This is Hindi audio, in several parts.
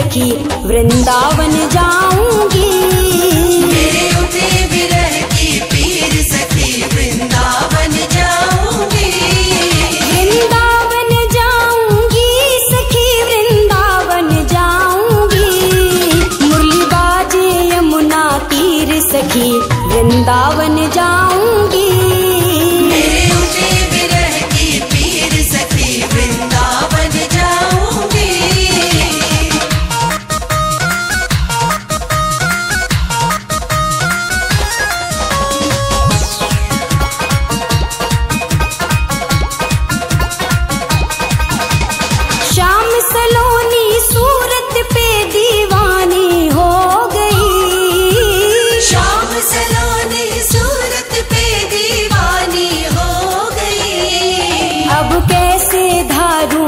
सखी वृंदावन जाऊंगी। मेरे उठे विरह की पीर सखी वृंदावन जाऊंगी। वृंदावन जाऊंगी सखी वृंदावन जाऊंगी। मुरली बाजे यमुना तीर सखी वृंदावन जाऊंगी। मेरे उठे विरह की पीर सखी वृंदावन जाऊंगी। श्याम सलोनी सूरत पे दीवानी हो गई। श्याम सलोनी सूरत पे दीवानी हो गई। अब कैसे धारू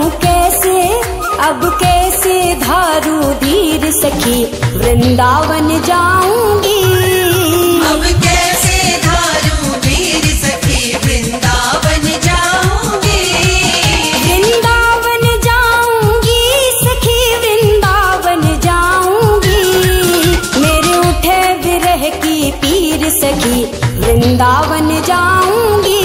धीर सखी वृंदावन जाऊंगी। अब कैसे धारू धीर सखी वृंदावन जाऊंगी। वृंदावन जाऊंगी सखी वृंदावन जाऊंगी। मेरे उठे विरह की पीर सखी वृंदावन जाऊंगी।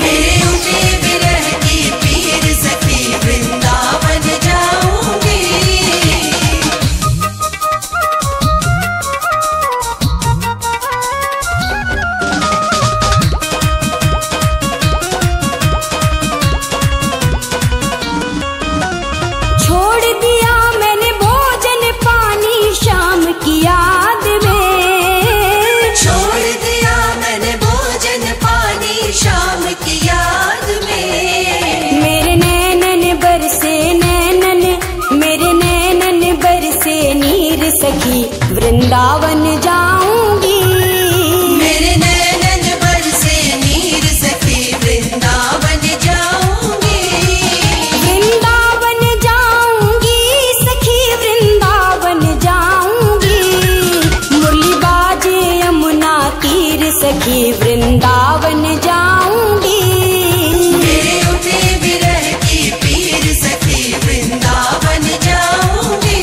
मेरे उठे विरह की पीर सखी वृंदावन जाऊंगी। छोड़ दिया मैंने भोजन पानी शाम की याद में। छोड़ दिया मैंने भोजन पानी शाम की याद में। मेरे नैनन बरसे नीर सखी वृंदावन जाऊंगी। मेरे नैनन बरसे नीर सखी वृंदावन जाऊंगी। वृंदावन जाऊंगी सखी वृंदावन जाऊंगी। मुरली बाजे यमुना तीर सखी वृंदावन जाऊंगी। मेरे उठे विरह की पीर सखी वृंदावन जाऊंगी।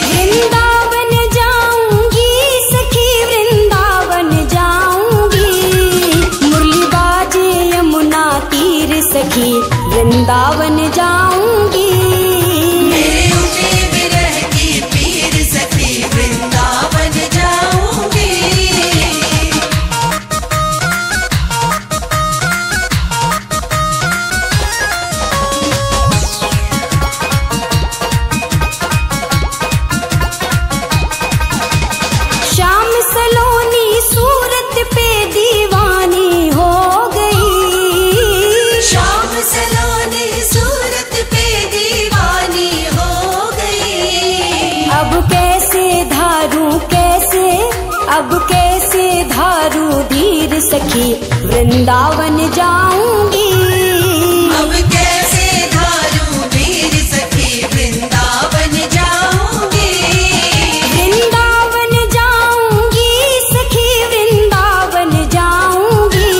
वृंदावन जाऊंगी सखी वृंदावन जाऊंगी। मुरली बाजे यमुना तीर सखी वृंदावन जाऊंगी। मेरे उठे विरह की पीर सखी वृंदावन जाऊंगी। श्याम सलोनी सूरत पे दीवानी हो गई। श्याम सलोनी सूरत पे दीवानी हो गई। अब कैसे धारू धीर सखी वृंदावन जाऊंगी। अब कैसे धारू धीर सखी वृंदावन जाऊंगी। वृंदावन जाऊंगी सखी वृंदावन जाऊंगी।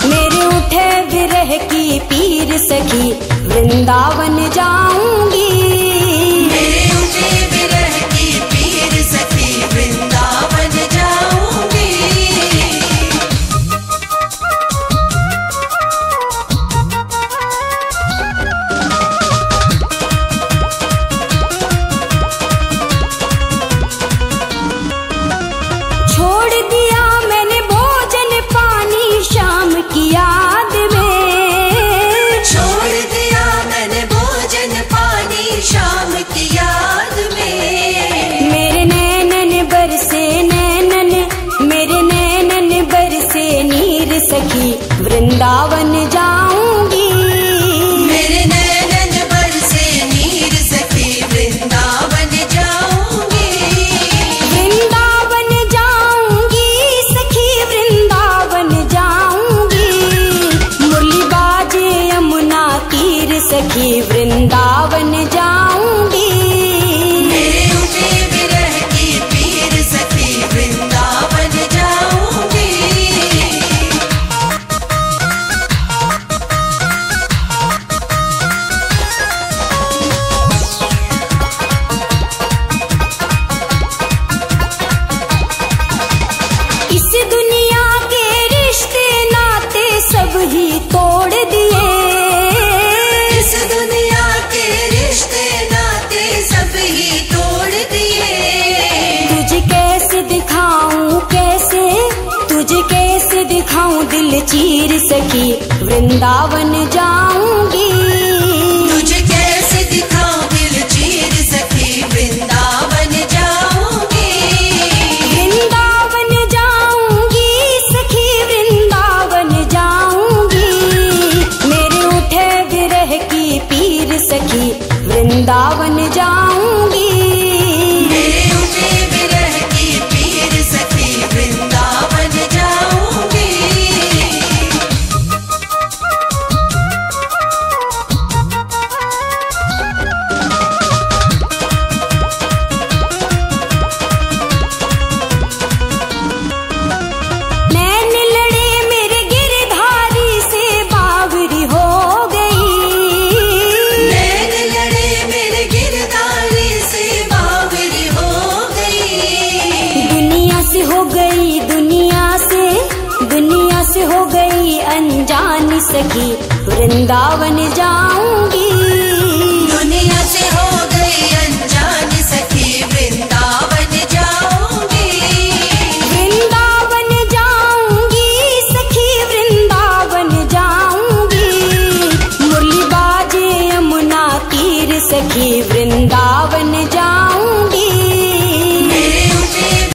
मेरे उठे विरह की पीर सखी वृंदावन जाऊंगी। मेरे उठे विरह की पीर सखी वृंदावन जाऊंगी। छोड़ दिया मैंने भोजन पानी शाम की याद में। छोड़ दिया मैंने भोजन पानी शाम की याद में। मेरे नैनन बरसे नीर सखी वृंदावन जाऊंगी। मेरे नैनन बरसे नीर सखी वृंदावन जाऊंगी। वृंदावन जाऊंगी सखी वृंदावन जाऊंगी। मुरली बाजे यमुना तीर सखी वृंदावन जाऊंगी। मेरे उठे विरह की पीर सखी वृंदावन जाऊंगी। भी तोड़ दिए। इस दुनिया के रिश्ते नाते सब ही तोड़ दिए। तुझे कैसे दिखाऊं, कैसे तुझे कैसे दिखाऊं दिल चीर सखी, वृंदावन जाऊंगी। तुझे कैसे दिखाऊं दिल चीर सखी, वृंदावन जाऊंगी। वृंदावन जाऊंगी सखी, वृंदावन जाऊंगी। मेरे उठे विरह की पीर सखी, वृंदावन जाऊंगी। मेरे उठे विरह की पीर सखी, वृंदावन जाऊंगी। नैन लड़े मेरे गिरधारी से बावरी हो गई। नैन लड़े मेरे गिरधारी से बावरी हो गई। दुनिया से हो गई, दुनिया से हो गई अनजान सखी, वृंदावन जाऊंगी। दुनिया से हो गई अनजान सखी, वृंदावन जाऊंगी। वृंदावन जाऊंगी सखी, वृंदावन जाऊंगी। मुरली बाजे यमुना तीर सखी, वृंदावन जाऊंगी।